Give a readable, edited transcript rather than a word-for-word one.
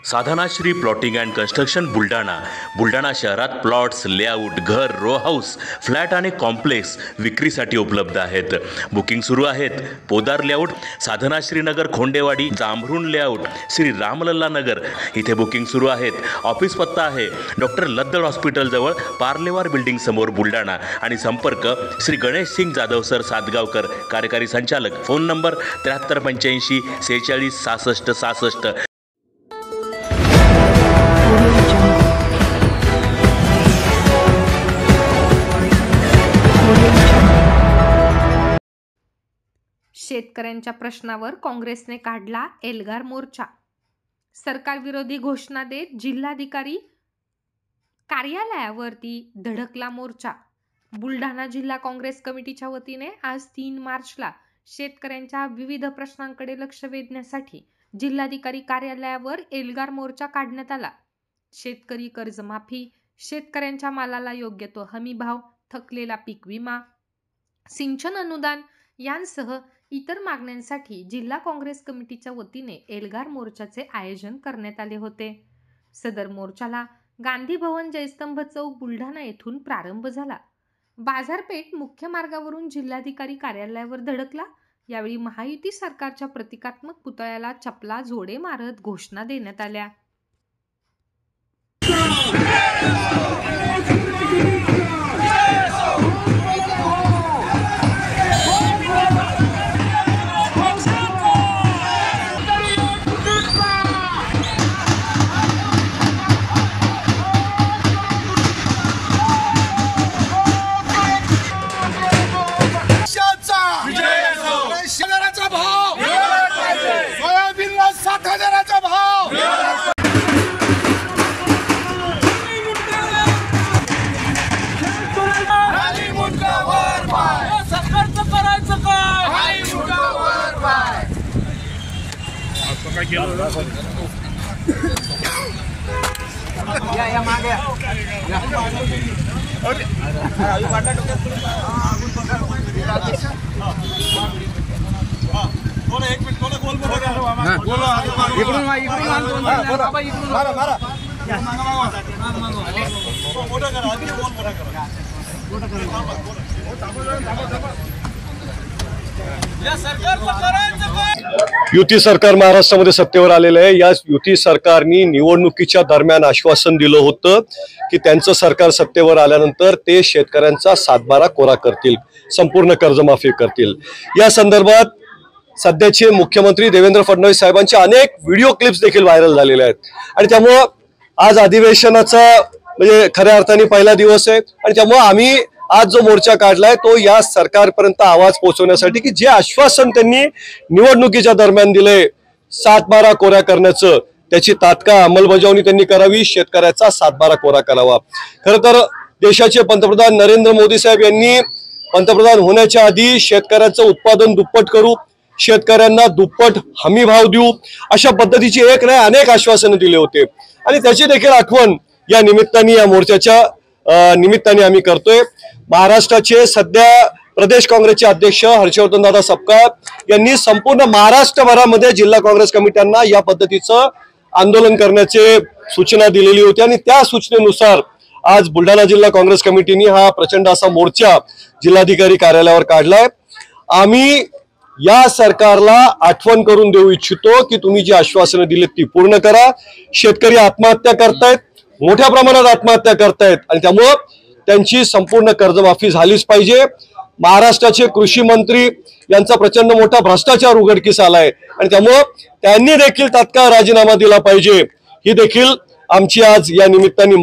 Sadhanashri plotting and construction Buldhana शहरात plots, layout, घर, row house, flat आणि कॉम्प्लेक्स विक्रीसाठी उपलब्ध आहेत. बुकिंग सुरू आहेत. पोदार लेआउट, साधनाश्री नगर, खोंडेवाडी, जांभरुण लेआउट, श्री रामलल्ला नगर इथे बुकिंग सुरू आहेत. ऑफिस पत्ता आहे डॉक्टर लद्दड हॉस्पिटल जवळ, पार्लेवार बिल्डिंग समोर, बुलढाणा. आणि संपर्क श्री गणेश सिंग जाधव सर सातगावकर, कार्यकारी संचालक. Phone number 7385 46 66 66. शेतकऱ्यांच्या प्रश्नावर काँग्रेसने काढला एल्गार मोर्चा. सरकारविरोधी घोषणा देत जिल्हाधिकारी कार्यालयावरती धडकला मोर्चा. बुलढाणा जिल्हा काँग्रेस कमिटीच्या वतीने आज 3 मार्चला शेतकऱ्यांच्या विविध प्रश्नांकडे लक्ष वेधण्यासाठी जिल्हाधिकारी कार्यालयावर एल्गार मोर्चा काढण्यात आला. शेतकरी कर्जमाफी, शेतकऱ्यांच्या मालाला योग्य तो हमी भाव, थकलेला पीक विमा, सिंचन अनुदान यांसह इतर मागण्यांसाठी जिल्हा काँग्रेस कमिटीच्या वतीने एल्गार मोर्चाचे आयोजन करण्यात आले होते. सदर मोर्चाला गांधी भवन, जयस्तंभ चौक, बुलढाणा येथून प्रारंभ झाला. बाजारपेठ मुख्य मार्गावरून जिल्हाधिकारी कार्यालयावर धडकला. यावेळी महायुती सरकारच्या प्रतिकात्मक पुतळ्याला चपला जोडे मारत घोषणा देण्यात आल्या. या मागे युती सरकार महाराष्ट्रामध्ये सत्तेवर आलेलं आहे. या युती सरकारने निवडणुकीच्या दरम्यान आश्वासन दिलं होतं की त्यांचं सरकार सत्तेवर आल्यानंतर ते शेतकऱ्यांचा 7/12 कोरा करतील, संपूर्ण कर्जमाफी करतील. या संदर्भात सध्याचे मुख्यमंत्री देवेंद्र फडणवीस साहेबांचे अनेक व्हिडिओ क्लिप्स देखील व्हायरल झालेले आहेत. आणि त्यामुळं आज अधिवेशनाचा म्हणजे खऱ्या अर्थाने पहिला दिवस आहे. आणि त्यामुळं आम्ही आज जो मोर्चा काढलाय तो या सरकारपर्यंत आवाज पोहोचवण्यासाठी की जे आश्वासन त्यांनी निवडणुकीच्या दरम्यान दिले 7/12 कोरा करण्याचं, त्याची तात्काळ अंमलबजावणी त्यांनी करावी, शेतकऱ्याचा 7/12 कोरा करावा. खरं तर देशाचे पंतप्रधान नरेंद्र मोदी साहेब यांनी पंतप्रधान होण्याच्या आधी शेतकऱ्याचं उत्पादन दुप्पट करू, शेतकऱ्यांना दुप्पट हमी भाव देऊ, अशा पद्धतीची एक नाही अनेक आश्वासनं दिले होते. आणि त्याची देखील आठवण या निमित्ताने, या मोर्चाच्या निमित्ताने आम्ही करतोय. महाराष्ट्राचे सध्या प्रदेश काँग्रेसचे अध्यक्ष हर्षवर्धनदादा सपकाळ यांनी संपूर्ण महाराष्ट्रभरामध्ये जिल्हा काँग्रेस कमिट्यांना या पद्धतीचं आंदोलन करण्याचे सूचना दिलेली होती. आणि त्या सूचनेनुसार आज बुलढाणा जिल्हा काँग्रेस कमिटीने हा प्रचंड असा मोर्चा जिल्हाधिकारी कार्यालयावर काढलाय. आम्ही या सरकारला आठवण करून देऊ इच्छितो की तुम्ही जी आश्वासनं दिलीत ती पूर्ण करा. शेतकरी आत्महत्या करतायत, मोठ्या प्रमाणात आत्महत्या करतायत, आणि त्यामुळं त्यांची संपूर्ण कर्जमाफी झालीच पाहिजे. महाराष्ट्राचे कृषी मंत्री यांचा प्रचंड मोठा भ्रष्टाचार उघडकीस आलाय आणि त्यामुळं त्यांनी देखील तात्काळ राजीनामा दिला पाहिजे. ही देखील आमची आज या निमित्ताने